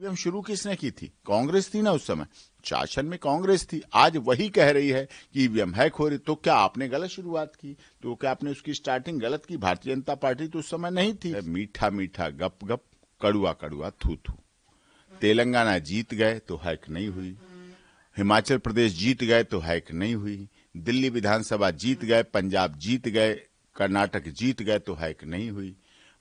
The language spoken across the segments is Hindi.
ईवीएम शुरू किसने की थी? कांग्रेस थी ना उस समय, शासन में कांग्रेस थी। आज वही कह रही है कि ईवीएम हैक हो रही। तो क्या आपने गलत शुरुआत की? तो क्या आपने उसकी स्टार्टिंग गलत की? भारतीय जनता पार्टी तो उस समय नहीं थी। मीठा मीठा गप गप, कड़ुआ कड़ुआ थू थू। तेलंगाना जीत गए तो हैक नहीं हुई, हिमाचल प्रदेश जीत गए तो हैक नहीं हुई, दिल्ली विधानसभा जीत गए, पंजाब जीत गए, कर्नाटक जीत गए तो हैक नहीं हुई,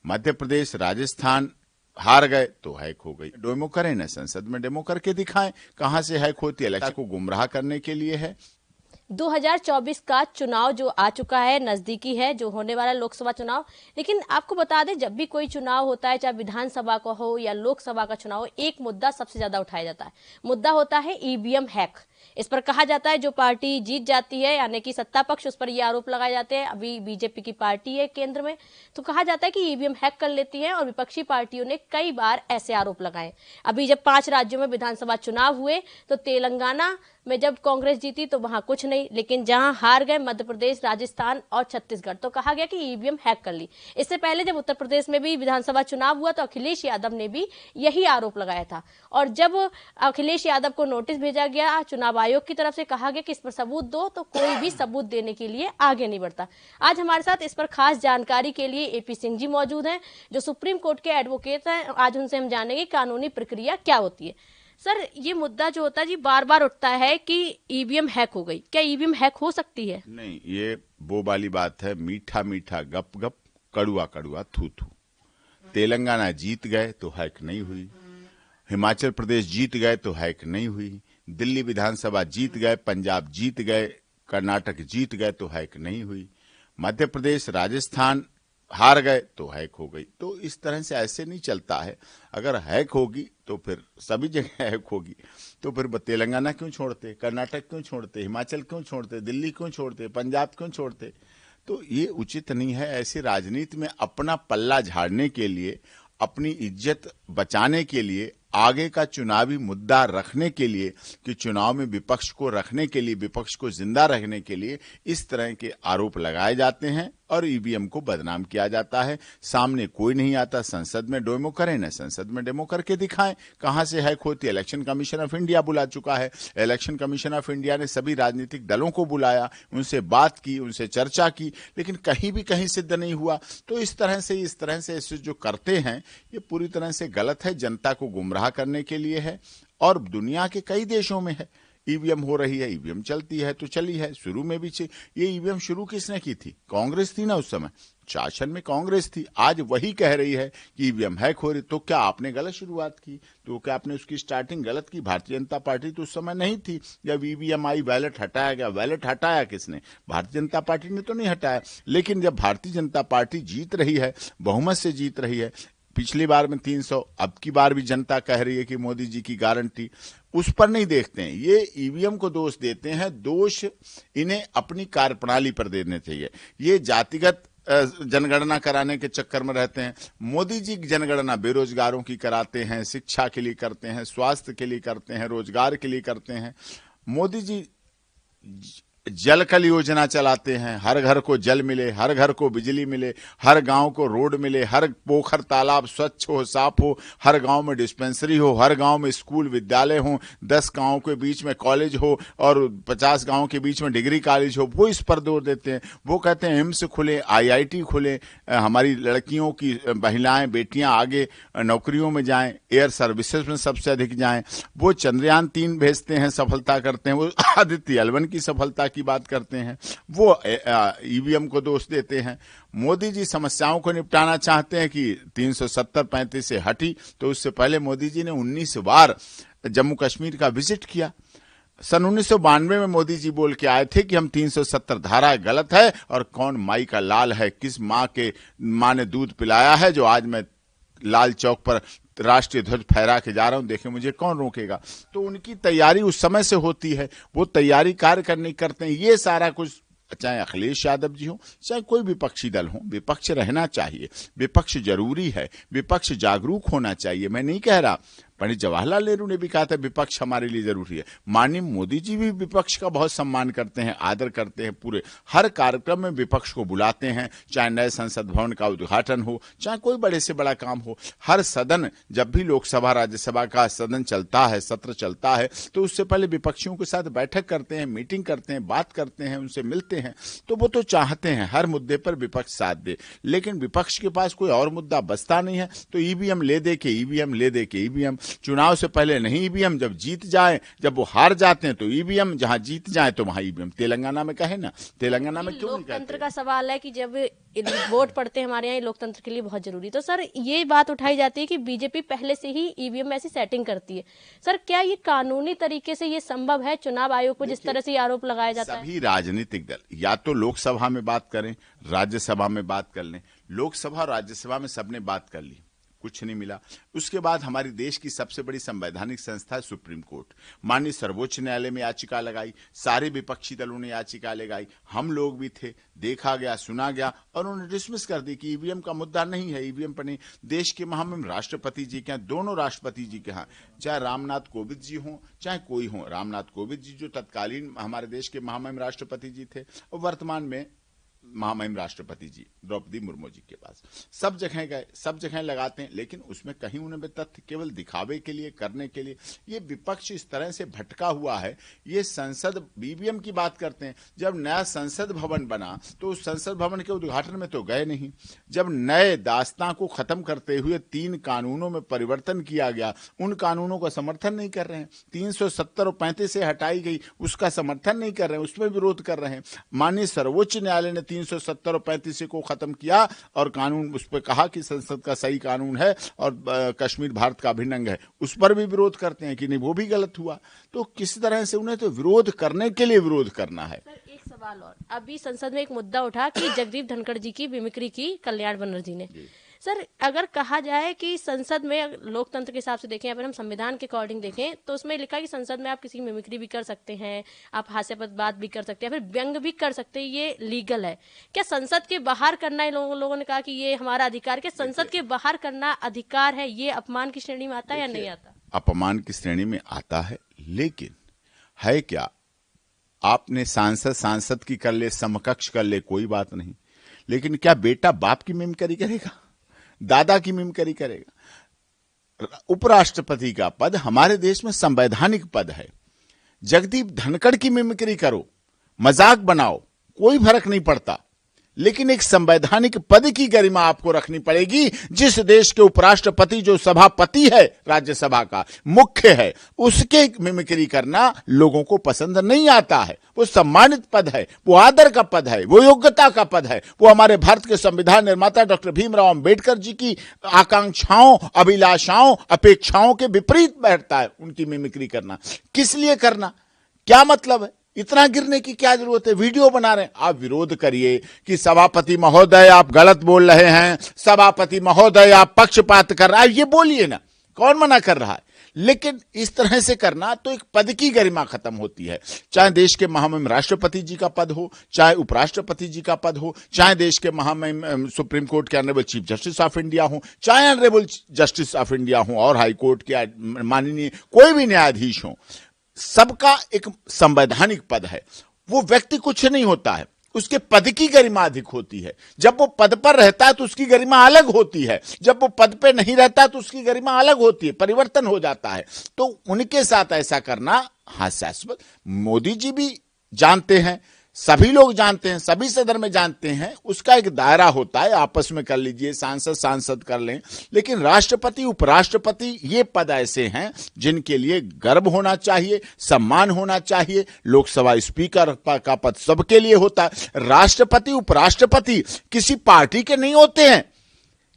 मध्य प्रदेश राजस्थान हार गए तो हैक हो गई। डेमो करें ना, संसद में डेमो करके दिखाएं कहां से हैक होती है। इलेक्शन को गुमराह करने के लिए है। 2024 का चुनाव जो आ चुका है, नजदीकी है जो होने वाला लोकसभा चुनाव। लेकिन आपको बता दें, जब भी कोई चुनाव होता है, चाहे विधानसभा का हो या लोकसभा का चुनाव हो, एक मुद्दा सबसे ज्यादा उठाया जाता है। मुद्दा होता है ईवीएम हैक। इस पर कहा जाता है जो पार्टी जीत जाती है, यानी कि सत्ता पक्ष, उस पर ये आरोप लगाए जाते हैं। अभी बीजेपी की पार्टी है केंद्र में, तो कहा जाता है कि ईवीएम हैक कर लेती है, और विपक्षी पार्टियों ने कई बार ऐसे आरोप लगाए। अभी जब 5 राज्यों में विधानसभा चुनाव हुए, तो तेलंगाना में जब कांग्रेस जीती तो वहां कुछ नहीं, लेकिन जहां हार गए मध्य प्रदेश, राजस्थान और छत्तीसगढ़, तो कहा गया कि ईवीएम हैक कर ली। इससे पहले जब उत्तर प्रदेश में भी विधानसभा चुनाव हुआ तो अखिलेश यादव ने भी यही आरोप लगाया था, और जब अखिलेश यादव को नोटिस भेजा गया चुनाव आयोग की तरफ से, कहा गया कि इस पर सबूत दो, तो कोई भी सबूत देने के लिए आगे नहीं बढ़ता। आज हमारे साथ इस पर खास जानकारी के लिए एपी सिंह जी मौजूद हैं, जो सुप्रीम कोर्ट के एडवोकेट हैं। आज उनसे हम जानेंगे कानूनी प्रक्रिया क्या होती है। सर, ये मुद्दा जो होता है जी, बार बार उठता है कि ईवीएम हैक हो गई। क्या ईवीएम हैक हो सकती है? नहीं, ये वो वाली बात है, मीठा मीठा गप गप, कड़ुआ कड़ुआ थू थू। तेलंगाना जीत गए तो हैक नहीं हुई, हिमाचल प्रदेश जीत गए तो हैक नहीं हुई, दिल्ली विधानसभा जीत गए, पंजाब जीत गए, कर्नाटक जीत गए तो हैक नहीं हुई, मध्य प्रदेश राजस्थान हार गए तो हैक हो गई। तो इस तरह से ऐसे नहीं चलता है। अगर हैक होगी तो फिर सभी जगह हैक होगी। तो फिर तेलंगाना क्यों छोड़ते, कर्नाटक क्यों छोड़ते, हिमाचल क्यों छोड़ते, दिल्ली क्यों छोड़ते, पंजाब क्यों छोड़ते? तो ये उचित नहीं है। ऐसी राजनीति में अपना पल्ला झाड़ने के लिए, अपनी इज्जत बचाने के लिए, आगे का चुनावी मुद्दा रखने के लिए, कि चुनाव में विपक्ष को रखने के लिए, विपक्ष को जिंदा रखने के लिए इस तरह के आरोप लगाए जाते हैं और ईवीएम को बदनाम किया जाता है। सामने कोई नहीं आता। संसद में डेमो करें ना, संसद में डेमो करके दिखाएं कहां से हैक होती है। इलेक्शन कमीशन ऑफ इंडिया बुला चुका है। इलेक्शन कमीशन ऑफ इंडिया ने सभी राजनीतिक दलों को बुलाया, उनसे बात की, उनसे चर्चा की, लेकिन कहीं भी कहीं सिद्ध नहीं हुआ। तो इस तरह से जो करते हैं ये पूरी तरह से गलत है, जनता को गुमराह करने के लिए है। और दुनिया के कई देशों में है, ईवीएम हो रही है, ईवीएम चलती है तो चली है। शुरू में भी ये ईवीएम शुरू किसने की थी? कांग्रेस थी ना उस समय, शासन में कांग्रेस थी। आज वही कह रही है कि ईवीएम हैक हो रही। तो क्या आपने गलत शुरुआत की? तो क्या आपने उसकी स्टार्टिंग गलत की? भारतीय जनता पार्टी तो उस समय नहीं थी जब ईवीएम आई, बैलेट हटाया गया। बैलेट हटाया किसने? भारतीय जनता पार्टी ने तो नहीं हटाया। लेकिन जब भारतीय जनता पार्टी जीत रही है, बहुमत से जीत रही है, पिछली बार में 300, अब की बार भी जनता कह रही है कि मोदी जी की गारंटी, उस पर नहीं देखते हैं। ये ईवीएम को दोष देते हैं। दोष इन्हें अपनी कार्यप्रणाली पर देने चाहिए। ये जातिगत जनगणना कराने के चक्कर में रहते हैं। मोदी जी की जनगणना बेरोजगारों की कराते हैं, शिक्षा के लिए करते हैं, स्वास्थ्य के लिए करते हैं, रोजगार के लिए करते हैं। मोदी जी जल कल योजना चलाते हैं, हर घर को जल मिले, हर घर को बिजली मिले, हर गांव को रोड मिले, हर पोखर तालाब स्वच्छ हो, साफ हो, हर गांव में डिस्पेंसरी हो, हर गांव में स्कूल विद्यालय हो, 10 गांव के बीच में कॉलेज हो और 50 गांव के बीच में डिग्री कॉलेज हो। वो इस पर जोर देते हैं। वो कहते हैं एम्स खुले, आईआईटी खुले, हमारी लड़कियों की, महिलाएं, बेटियां आगे नौकरियों में जाएं, एयर सर्विसेज में सबसे अधिक जाएं। वो चंद्रयान 3 भेजते हैं, सफलता करते हैं। वो आदित्य L1 की सफलता की बात करते हैं। वो ईवीएम को दोष देते हैं। मोदी जी समस्याओं को निपटाना चाहते हैं कि 370-35 से हटी, तो उससे पहले मोदी जी ने 19 बार जम्मू कश्मीर का विजिट किया। सन 1992 में मोदी जी बोल के आए थे कि हम 370 धारा गलत है, और कौन माई का लाल है, किस माँ ने दूध पिलाया है जो आज मैं लाल चौक पर राष्ट्रीय ध्वज फहरा के जा रहा हूं, देखे मुझे कौन रोकेगा। तो उनकी तैयारी उस समय से होती है। वो तैयारी कार्य करते हैं। ये सारा कुछ, चाहे अखिलेश यादव जी हो, चाहे कोई विपक्षी दल हो, विपक्ष रहना चाहिए। विपक्ष जरूरी है, विपक्ष जागरूक होना चाहिए। मैं नहीं कह रहा, पंडित जवाहरलाल नेहरू ने भी कहा था विपक्ष हमारे लिए जरूरी है। माननीय मोदी जी भी विपक्ष का बहुत सम्मान करते हैं, आदर करते हैं, पूरे हर कार्यक्रम में विपक्ष को बुलाते हैं, चाहे नए संसद भवन का उद्घाटन हो, चाहे कोई बड़े से बड़ा काम हो। हर सदन, जब भी लोकसभा राज्यसभा का सदन चलता है, सत्र चलता है, तो उससे पहले विपक्षियों के साथ बैठक करते हैं, मीटिंग करते हैं, बात करते हैं, उनसे मिलते हैं। तो वो तो चाहते हैं हर मुद्दे पर विपक्ष साथ दे, लेकिन विपक्ष के पास कोई और मुद्दा बचता नहीं है तो ईवीएम ले दे के ईवीएम, चुनाव से पहले नहीं ईवीएम, जब जीत जाए, जब वो हार जाते हैं तो ईवीएम, जहां जीत जाए तो वहां ईवीएम। तेलंगाना में कहे ना, तेलंगाना में क्यों नहीं कहते? लोकतंत्र का सवाल है कि जब वोट पड़ते हैं हमारे यहाँ, लोकतंत्र के लिए बहुत जरूरी। तो सर ये बात उठाई जाती है कि बीजेपी पहले से ही ईवीएम में ऐसी सेटिंग करती है। सर क्या ये कानूनी तरीके से ये संभव है? चुनाव आयोग पर जिस तरह से आरोप लगाया जाता है, सभी राजनीतिक दल या तो लोकसभा में बात करें, राज्यसभा में बात कर लें। लोकसभा और राज्यसभा में सबने बात कर ली, कुछ नहीं मिला। उसके बाद हमारे देश की सबसे बड़ी संवैधानिक संस्था है सुप्रीम कोर्ट, माननीय सर्वोच्च न्यायालय में याचिका लगाई, सारे विपक्षी दलों ने याचिका लगाई, हम लोग भी थे, देखा गया, सुना गया और उन्होंने डिसमिस कर दी कि ईवीएम का मुद्दा नहीं है, ईवीएम पर नहीं। देश के महामहिम राष्ट्रपति जी के यहाँ, दोनों राष्ट्रपति जी के यहाँ, चाहे रामनाथ कोविंद जी हों चाहे कोई हो, रामनाथ कोविंद जी जो तत्कालीन हमारे देश के महामहिम राष्ट्रपति जी थे और वर्तमान में महामहिम राष्ट्रपति जी द्रौपदी मुर्मू जी के पास, सब जगह गए, सब जगह लगाते हैं, लेकिन उसमें कहीं उन्हें तथ्य केवल दिखावे के लिए, करने के लिए। ये विपक्ष इस तरह से भटका हुआ है। ये संसद ईवीएम की बात करते हैं, जब नया संसद भवन बना तो उस संसद भवन के उद्घाटन में तो गए नहीं। जब नए दास्तां को खत्म करते हुए 3 कानूनों में परिवर्तन किया गया, उन कानूनों का समर्थन नहीं कर रहे हैं। 370 और 35 से हटाई गई, उसका समर्थन नहीं कर रहे हैं, उसमें विरोध कर रहे हैं। माननीय सर्वोच्च न्यायालय ने 370 और 35 को खत्म किया और कानून उस पर कहा कि संसद का सही कानून है और कश्मीर भारत का अभिन्न अंग है, उस पर भी विरोध करते हैं कि नहीं वो भी गलत हुआ। तो किस तरह से उन्हें तो विरोध करने के लिए विरोध करना है। सर एक सवाल और, अभी संसद में एक मुद्दा उठा कि जगदीप धनखड़ जी की मिमिक्री की कल्याण बनर्जी ने। सर अगर कहा जाए कि संसद में लोकतंत्र के हिसाब से देखें, अगर हम संविधान के अकॉर्डिंग देखें तो उसमें लिखा है कि संसद में आप किसी की मिमिक्री भी कर सकते हैं, आप हास्यास्पद बात भी कर सकते हैं, फिर व्यंग भी कर सकते हैं, ये लीगल है। क्या संसद के बाहर करना है? लोगों ने कहा कि ये हमारा अधिकार, क्या संसद के बाहर करना अधिकार है? ये अपमान की श्रेणी में आता है या नहीं आता? अपमान की श्रेणी में आता है, लेकिन है क्या, आपने सांसद की कर ले, समकक्ष कर ले, कोई बात नहीं, लेकिन क्या बेटा बाप की मिमिक्री करेगा, दादा की मिमिक्री करेगा? उपराष्ट्रपति का पद हमारे देश में संवैधानिक पद है। जगदीप धनखड़ की मिमिक्री करो, मजाक बनाओ, कोई फर्क नहीं पड़ता, लेकिन एक संवैधानिक पद की गरिमा आपको रखनी पड़ेगी। जिस देश के उपराष्ट्रपति जो सभापति है, राज्यसभा का मुख्य है, उसके मिमिक्री करना लोगों को पसंद नहीं आता है। वो सम्मानित पद है, वो आदर का पद है, वो योग्यता का पद है, वो हमारे भारत के संविधान निर्माता डॉक्टर भीमराव अंबेडकर जी की आकांक्षाओं, अभिलाषाओं, अपेक्षाओं के विपरीत बैठता है। उनकी मिमिक्री करना किस लिए करना, क्या मतलब है? इतना गिरने की क्या जरूरत है? वीडियो बना रहे हैं, आप विरोध करिए कि सभापति महोदय आप गलत बोल रहे हैं, सभापति महोदय आप पक्षपात कर रहे हैं, ये बोलिए ना, कौन मना कर रहा है? लेकिन इस तरह से करना तो एक पद की गरिमा खत्म होती है। चाहे देश के महामहिम राष्ट्रपति जी का पद हो, चाहे उपराष्ट्रपति जी का पद हो, चाहे देश के महामहिम सुप्रीम कोर्ट के honourable chief justice of India हो, चाहे ऑनरेबल जस्टिस ऑफ इंडिया हो और हाई कोर्ट के माननीय कोई भी न्यायाधीश हो, सबका एक संवैधानिक पद है। वो व्यक्ति कुछ नहीं होता है, उसके पद की गरिमा अधिक होती है। जब वो पद पर रहता है तो उसकी गरिमा अलग होती है, जब वो पद पे नहीं रहता तो उसकी गरिमा अलग होती है, परिवर्तन हो जाता है। तो उनके साथ ऐसा करना हास्यास्पद। मोदी जी भी जानते हैं, सभी लोग जानते हैं, सभी सदन में जानते हैं, उसका एक दायरा होता है, आपस में कर लीजिए, सांसद कर लें, लेकिन राष्ट्रपति, उपराष्ट्रपति ये पद ऐसे हैं जिनके लिए गर्व होना चाहिए, सम्मान होना चाहिए। लोकसभा स्पीकर का पद सबके लिए होता है। राष्ट्रपति, उपराष्ट्रपति किसी पार्टी के नहीं होते हैं,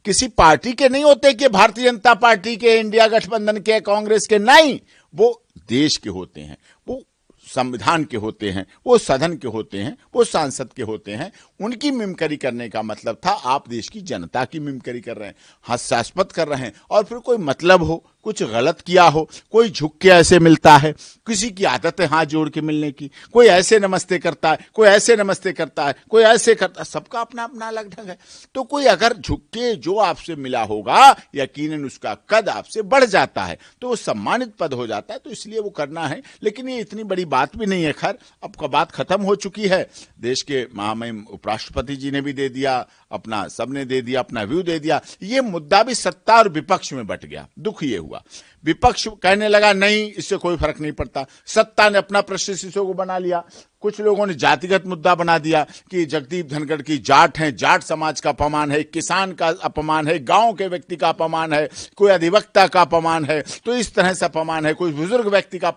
किसी पार्टी के नहीं होते कि भारतीय जनता पार्टी के, इंडिया गठबंधन के, कांग्रेस के, नहीं, वो देश के होते हैं, वो संविधान के होते हैं, वो सदन के होते हैं, वो सांसद के होते हैं। उनकी मिमिक्री करने का मतलब था आप देश की जनता की मिमिक्री कर रहे हैं, हास्यास्पद कर रहे हैं, और फिर कोई मतलब हो, कुछ गलत किया हो, कोई झुक के ऐसे मिलता है, किसी की आदत है हाथ जोड़ के मिलने की, कोई ऐसे नमस्ते करता है, कोई ऐसे नमस्ते करता है, कोई ऐसे करता है, सबका अपना अपना अलग ढंग है। तो कोई अगर झुक के जो आपसे मिला होगा, यकीनन उसका कद आपसे बढ़ जाता है, तो वो सम्मानित पद हो जाता है, तो इसलिए वो करना है। लेकिन ये इतनी बड़ी बात भी नहीं है। खैर, अब का बात खत्म हो चुकी है। देश के महामहिम उपराष्ट्रपति जी ने भी दे दिया अपना, सबने दे दिया अपना व्यू दे दिया। ये मुद्दा भी सत्ता और विपक्ष में बंट गया। दुख ये हुआ, विपक्ष कहने लगा नहीं, इससे कोई फर्क नहीं पड़ता। सत्ता ने अपना प्रशंसकों को बना लिया। कुछ लोगों ने जातिगत मुद्दा बना दिया कि जगदीप धनखड़ की जाट है, जाट समाज का अपमान है, किसान का अपमान है, गांव के व्यक्ति का अपमान है, कोई अधिवक्ता का अपमान है, तो इस तरह से अपमान है, कोई बुजुर्ग व्यक्ति का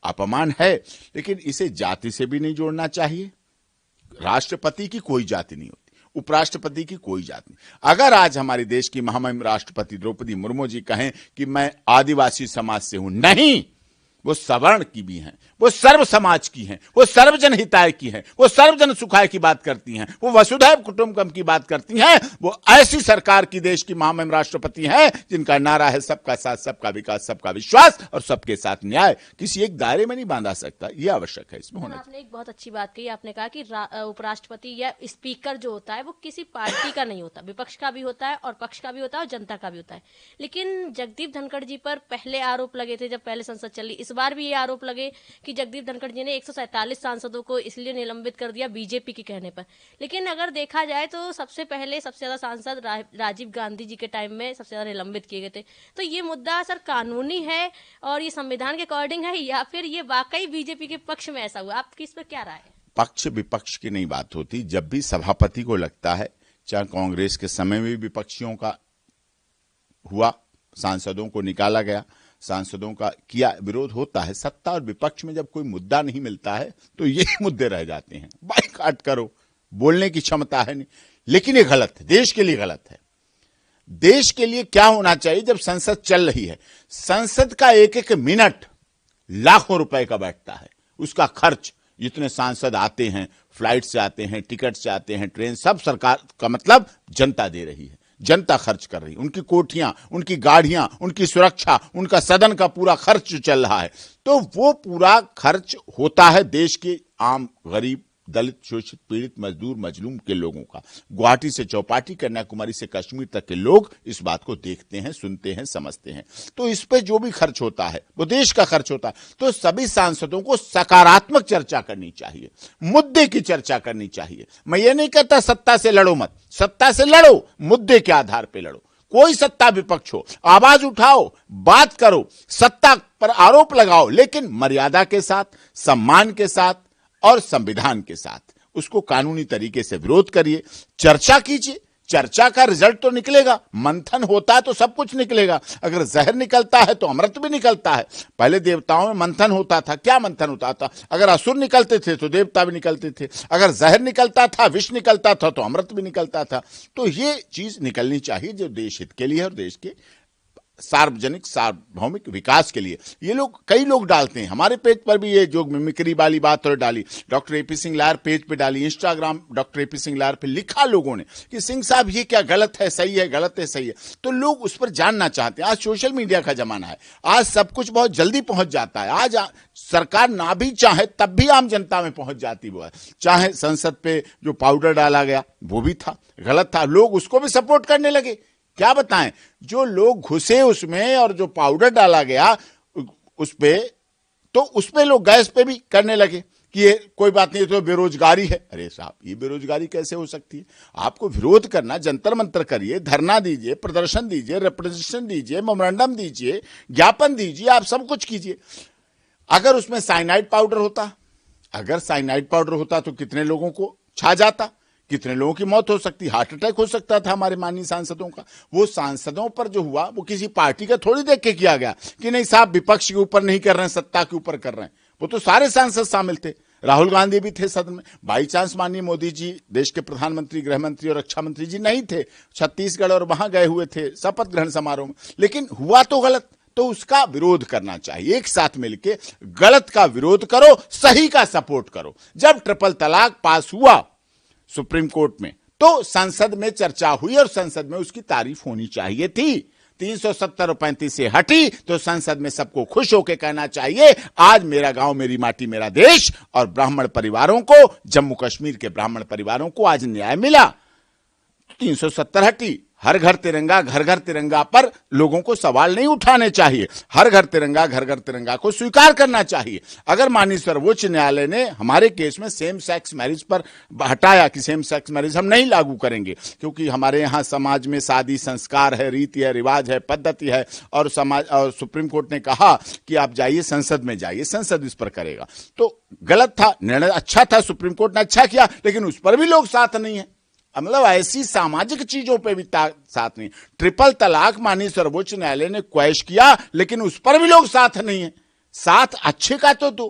अपमान है। लेकिन इसे जाति से भी नहीं जोड़ना चाहिए। राष्ट्रपति की कोई जाति नहीं होती, उपराष्ट्रपति की कोई जाति नहीं। अगर आज हमारे देश की महामहिम राष्ट्रपति द्रौपदी मुर्मू जी कहें कि मैं आदिवासी समाज से हूं, नहीं, वो सवर्ण की भी हैं, वो सर्व समाज की हैं, वो सर्वजन हिताय की हैं, वो सर्वजन सुखाय की बात करती हैं, वो वसुधैव कुटुंबकम की बात करती हैं। वो ऐसी सरकार की देश की महामहिम राष्ट्रपति हैं जिनका नारा है सबका साथ, सबका विकास, सबका विश्वास और सबके साथ न्याय। किसी एक दायरे में नहीं बांधा सकता, ये आवश्यक है इसमें होना। आपने एक बहुत अच्छी बात कही। आपने कहा कि उपराष्ट्रपति या स्पीकर जो होता है वो किसी पार्टी का नहीं होता, विपक्ष का भी होता है और पक्ष का भी होता है और जनता का भी होता है। लेकिन जगदीप धनखड़ जी पर पहले आरोप लगे थे जब पहले संसद चली, इस बार भी ये आरोप लगे कि जगदीप धनखड़ जी ने 147 सांसदों को इसलिए निलंबित कर दिया बीजेपी के कहने पर। लेकिन अगर देखा जाए तो सबसे पहले सबसे ज्यादा सांसद राजीव गांधी जी के टाइम में सबसे ज्यादा निलंबित किए गए थे। तो ये मुद्दा सर कानूनी है और ये संविधान के अकॉर्डिंग है या फिर ये वाकई बीजेपी के पक्ष में ऐसा हुआ? आपकी इस पर क्या राय है? पक्ष विपक्ष की नहीं बात होती। जब भी सभापति को लगता है, चाहे कांग्रेस के समय में भी विपक्षियों का हुआ, सांसदों को निकाला गया, सांसदों का किया विरोध होता है। सत्ता और विपक्ष में जब कोई मुद्दा नहीं मिलता है तो ये मुद्दे रह जाते हैं। बाइकाट करो, बोलने की क्षमता है नहीं। लेकिन ये गलत है, देश के लिए गलत है। देश के लिए क्या होना चाहिए? जब संसद चल रही है, संसद का एक एक मिनट लाखों रुपए का बैठता है, उसका खर्च, जितने सांसद आते हैं, फ्लाइट से आते हैं, टिकट से आते हैं, ट्रेन, सब सरकार का मतलब जनता दे रही है, जनता खर्च कर रही है। उनकी कोठियां, उनकी गाड़ियां, उनकी सुरक्षा, उनका सदन का पूरा खर्च चल रहा है। तो वो पूरा खर्च होता है देश के आम गरीब, दलित, शोषित, पीड़ित, मजदूर, मजलूम के लोगों का। गुवाहाटी से चौपाटी, कन्याकुमारी से कश्मीर तक के लोग इस बात को देखते हैं, सुनते हैं, समझते हैं। तो इस पे जो भी खर्च होता है वो देश का खर्च होता है। तो सभी सांसदों को सकारात्मक चर्चा करनी चाहिए, मुद्दे की चर्चा करनी चाहिए। मैं ये नहीं कहता सत्ता से लड़ो मत, सत्ता से लड़ो, मुद्दे के आधार पर लड़ो। कोई सत्ता विपक्ष हो, आवाज उठाओ, बात करो, सत्ता पर आरोप लगाओ, लेकिन मर्यादा के साथ, सम्मान के साथ और संविधान के साथ। उसको कानूनी तरीके से विरोध करिए, चर्चा कीजिए। चर्चा का रिजल्ट तो निकलेगा। मंथन होता है तो सब कुछ निकलेगा। अगर जहर निकलता है तो अमृत भी निकलता है। पहले देवताओं में मंथन होता था। क्या मंथन होता था? अगर असुर निकलते थे तो देवता भी निकलते थे। अगर जहर निकलता था, विष निकलता था, तो अमृत भी निकलता था। तो ये चीज निकलनी चाहिए जो देश हित के लिए और देश के सार्वजनिक सार्वभौमिक विकास के लिए। ये लोग, कई लोग डालते हैं, हमारे पेज पर भी ये जो मिमिक्री वाली बात और डाली, डॉक्टर एपी सिंह लार पेज पे डाली, इंस्टाग्राम डॉक्टर एपी सिंह लार पे लिखा लोगों ने कि सिंह साहब ये क्या गलत है, सही है, गलत है, सही है। तो लोग उस पर जानना चाहते हैं। आज सोशल मीडिया का जमाना है, आज सब कुछ बहुत जल्दी पहुंच जाता है। आज सरकार ना भी चाहे तब भी आम जनता में पहुंच जाती वो है। चाहे संसद पे जो पाउडर डाला गया वो भी था, गलत था, लोग उसको भी सपोर्ट करने लगे। क्या बताएं, जो लोग घुसे उसमें और जो पाउडर डाला गया उस पे, तो उस पे लोग गैस पे भी करने लगे कि ये कोई बात नहीं, तो बेरोजगारी है। अरे साहब, ये बेरोजगारी कैसे हो सकती है? आपको विरोध करना, जंतर मंतर करिए, धरना दीजिए, प्रदर्शन दीजिए, रिप्रेजेंटेशन दीजिए, मेमोरेंडम दीजिए, ज्ञापन दीजिए, आप सब कुछ कीजिए। अगर उसमें साइनाइड पाउडर होता, अगर साइनाइड पाउडर होता तो कितने लोगों को छा जाता, कितने लोगों की मौत हो सकती, हार्ट अटैक हो सकता था हमारे माननीय सांसदों का। वो सांसदों पर जो हुआ वो किसी पार्टी का थोड़ी देख के किया गया कि नहीं साहब विपक्ष के ऊपर नहीं कर रहे हैं, सत्ता के ऊपर कर रहे हैं। वो तो सारे सांसद शामिल थे, राहुल गांधी भी थे सदन में। बाई चांस माननीय मोदी जी, देश के प्रधानमंत्री, गृह मंत्री और रक्षा मंत्री जी नहीं थे, छत्तीसगढ़ और वहां गए हुए थे शपथ ग्रहण समारोह में। लेकिन हुआ तो गलत, तो उसका विरोध करना चाहिए। एक साथ मिलकर गलत का विरोध करो, सही का सपोर्ट करो। जब ट्रिपल तलाक पास हुआ सुप्रीम कोर्ट में तो संसद में चर्चा हुई और संसद में उसकी तारीफ होनी चाहिए थी। 370 और 35 से हटी तो संसद में सबको खुश होकर कहना चाहिए आज मेरा गांव मेरी माटी मेरा देश, और ब्राह्मण परिवारों को, जम्मू कश्मीर के ब्राह्मण परिवारों को आज न्याय मिला। 370 हटी। हर घर तिरंगा, घर घर तिरंगा पर लोगों को सवाल नहीं उठाने चाहिए। हर घर तिरंगा, घर घर तिरंगा को स्वीकार करना चाहिए। अगर माननीय सर्वोच्च न्यायालय ने हमारे केस में सेम सेक्स मैरिज पर हटाया कि सेम सेक्स मैरिज हम नहीं लागू करेंगे, क्योंकि हमारे यहाँ समाज में शादी संस्कार है, रीति है, रिवाज है, पद्धति है, और समाज और सुप्रीम कोर्ट ने कहा कि आप जाइए संसद में जाइए, संसद इस पर करेगा, तो गलत था। निर्णय अच्छा था, सुप्रीम कोर्ट ने अच्छा किया, लेकिन उस पर भी लोग साथ नहीं है। मतलब ऐसी सामाजिक चीजों पे भी साथ नहीं। ट्रिपल तलाक माननीय सर्वोच्च न्यायालय ने क्वैश किया, लेकिन उस पर भी लोग साथ नहीं है। साथ अच्छे का तो दो,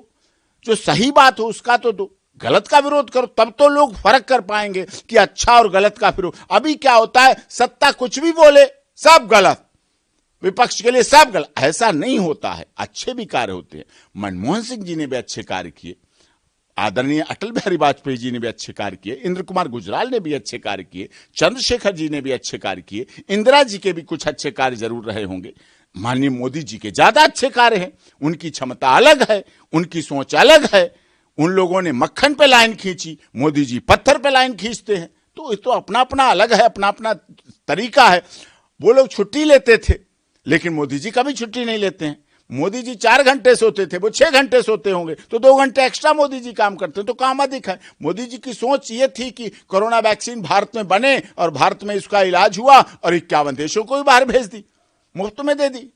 जो सही बात हो उसका तो दो, गलत का विरोध करो, तब तो लोग फर्क कर पाएंगे कि अच्छा और गलत का विरोध। अभी क्या होता है, सत्ता कुछ भी बोले सब गलत, विपक्ष के लिए सब गलत। ऐसा नहीं होता है, अच्छे भी कार्य होते हैं। मनमोहन सिंह जी ने भी अच्छे कार्य किए, आदरणीय अटल बिहारी वाजपेयी जी ने भी अच्छे कार्य किए, इंद्र कुमार गुजराल ने भी अच्छे कार्य किए, चंद्रशेखर जी ने भी अच्छे कार्य किए, इंदिरा जी के भी कुछ अच्छे कार्य जरूर रहे होंगे। माननीय मोदी जी के ज्यादा अच्छे कार्य हैं, उनकी क्षमता अलग है, उनकी सोच अलग है। उन लोगों ने मक्खन पे लाइन खींची, मोदी जी पत्थर पे लाइन खींचते हैं। तो ये तो अपना अपना अलग है, अपना अपना तरीका है। वो लोग छुट्टी लेते थे, लेकिन मोदी जी कभी छुट्टी नहीं लेते हैं। मोदी जी 4 घंटे सोते थे, वो 6 घंटे सोते होंगे, तो 2 घंटे एक्स्ट्रा मोदी जी काम करते हैं, तो काम अधिक है। मोदी जी की सोच ये थी कि कोरोना वैक्सीन भारत में बने और भारत में इसका इलाज हुआ और 51 देशों को भी बाहर भेज दी, मुफ्त में दे दी।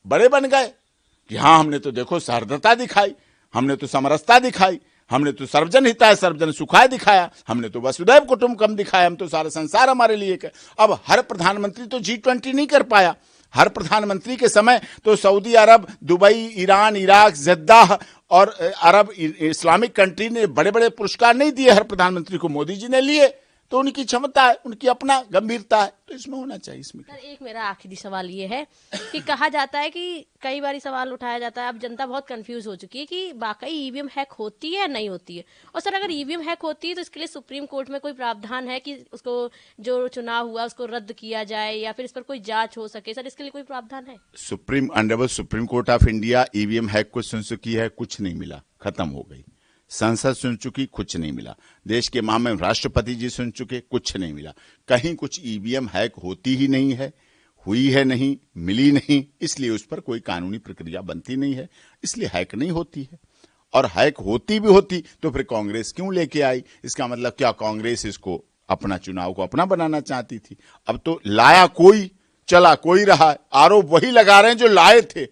बड़े बन गए कि हाँ हमने तो देखो सहृदयता दिखाई, हमने तो समरसता दिखाई, हमने तो सर्वजन हिताय सर्वजन सुखाय दिखाया, हमने तो वसुधैव कुटुंबकम दिखाया, हम तो सारा संसार हमारे लिए। अब हर प्रधानमंत्री तो G20 नहीं कर पाया। हर प्रधानमंत्री के समय तो सऊदी अरब, दुबई, ईरान, इराक, जद्दाह और अरब इस्लामिक कंट्री ने बड़े बड़े पुरस्कार नहीं दिए हर प्रधानमंत्री को, मोदी जी ने लिए। तो उनकी क्षमता है, उनकी अपना गंभीरता है, तो इसमें होना चाहिए। इसमें सर एक मेरा आखिरी सवाल ये है कि कहा जाता है कि कई बार सवाल उठाया जाता है, अब जनता बहुत कंफ्यूज हो चुकी है कि वाकई ईवीएम हैक होती है या नहीं होती है। और सर अगर ईवीएम हैक होती है तो इसके लिए सुप्रीम कोर्ट में कोई प्रावधान है कि उसको जो चुनाव हुआ उसको रद्द किया जाए या फिर इस पर कोई जांच हो सके? सर इसके लिए कोई प्रावधान है? Honourable supreme court of India EVM hack को सुन चुकी है, कुछ नहीं मिला, खत्म हो गई। संसद सुन चुकी, कुछ नहीं मिला। देश के महामहिम राष्ट्रपति जी सुन चुके, कुछ नहीं मिला। कहीं कुछ ईवीएम हैक होती ही नहीं है, हुई है नहीं, मिली नहीं, इसलिए उस पर कोई कानूनी प्रक्रिया बनती नहीं है, इसलिए हैक नहीं होती है। और हैक होती भी होती तो फिर कांग्रेस क्यों लेके आई? इसका मतलब क्या कांग्रेस इसको अपना चुनाव को अपना बनाना चाहती थी? अब तो लाया कोई, चला कोई रहा है। आरोप वही लगा रहे हैं जो लाए थे,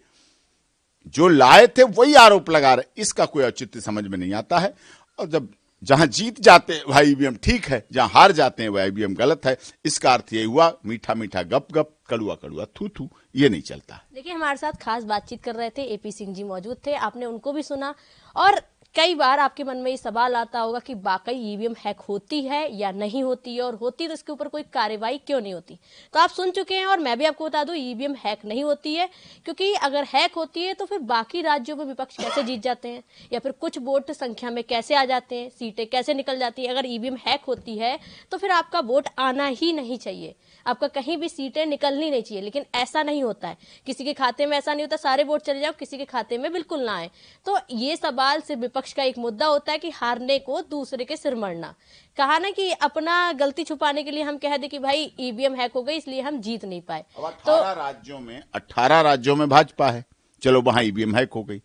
जो लाए थे वही आरोप लगा रहे। इसका कोई औचित्य समझ में नहीं आता है। और जब जहां जीत जाते हैं वह ईवीएम ठीक है, जहां हार जाते हैं वह ईवीएम गलत है। इसका अर्थ ये हुआ मीठा मीठा गप गप, कड़ुआ कड़ुआ थू थू, ये नहीं चलता है। देखिए हमारे साथ खास बातचीत कर रहे थे एपी सिंह जी, मौजूद थे, आपने उनको भी सुना। और कई बार आपके मन में ये सवाल आता होगा कि वाकई ईवीएम हैक होती है या नहीं होती है, और होती तो इसके ऊपर कोई कार्रवाई क्यों नहीं होती? तो आप सुन चुके हैं और मैं भी आपको बता दूं ईवीएम हैक नहीं होती है, क्योंकि अगर हैक होती है तो फिर बाकी राज्यों में विपक्ष कैसे जीत जाते हैं या फिर कुछ वोट संख्या में कैसे आ जाते हैं, सीटें कैसे निकल जाती हैं। अगर ईवीएम हैक होती है तो फिर आपका वोट आना ही नहीं चाहिए, आपका कहीं भी सीटें निकलनी नहीं चाहिए। लेकिन ऐसा नहीं होता है, किसी के खाते में ऐसा नहीं होता सारे वोट चले जाओ, किसी के खाते में बिल्कुल ना आए। तो ये सवाल सिर्फ विपक्ष का एक मुद्दा होता है कि हारने को दूसरे के सिर मरना। कहा ना कि अपना गलती छुपाने के लिए हम कह दे कि भाई ईवीएम हैक हो गई इसलिए हम जीत नहीं पाए। अब 18 राज्यों में भाजपा है, चलो वहां ईवीएम हैक हो गई।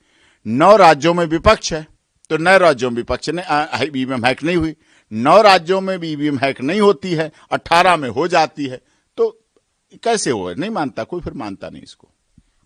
9 राज्यों में विपक्ष है, तो 9 राज्यों में विपक्ष ने ईवीएम हैक नहीं हुई। 9 राज्यों में भी ईवीएम हैक नहीं होती है, 18 में हो जाती है। तो कैसे होगा? नहीं मानता कोई, फिर मानता नहीं इसको।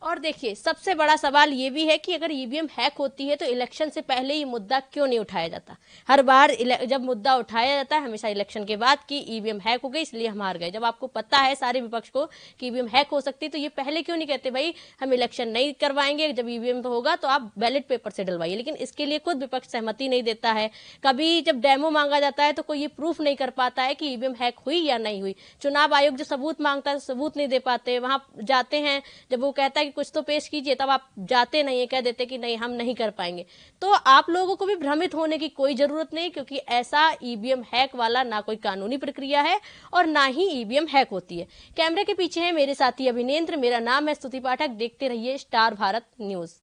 और देखिए सबसे बड़ा सवाल ये भी है कि अगर ईवीएम हैक होती है तो इलेक्शन से पहले ये मुद्दा क्यों नहीं उठाया जाता? हर बार जब मुद्दा उठाया जाता है हमेशा इलेक्शन के बाद कि ईवीएम हैक हो गई इसलिए हम हार गए। जब आपको पता है सारे विपक्ष को कि ईवीएम हैक हो सकती है तो ये पहले क्यों नहीं कहते भाई हम इलेक्शन नहीं करवाएंगे, जब ईवीएम होगा तो आप बैलेट पेपर से डलवाइए। लेकिन इसके लिए खुद विपक्ष सहमति नहीं देता है। कभी जब डेमो मांगा जाता है तो कोई ये प्रूफ नहीं कर पाता है कि ईवीएम हैक हुई या नहीं हुई। चुनाव आयोग जो सबूत मांगता है सबूत नहीं दे पाते। वहां जाते हैं, जब वो कहता है कुछ तो पेश कीजिए, तब आप जाते नहीं है, कह देते कि नहीं हम नहीं कर पाएंगे। तो आप लोगों को भी भ्रमित होने की कोई जरूरत नहीं, क्योंकि ऐसा ईवीएम हैक वाला ना कोई कानूनी प्रक्रिया है और ना ही ईवीएम हैक होती है। कैमरे के पीछे है मेरे साथी अभिनेंद्र, मेरा नाम है स्तुति पाठक। देखते रहिए स्टार भारत न्यूज।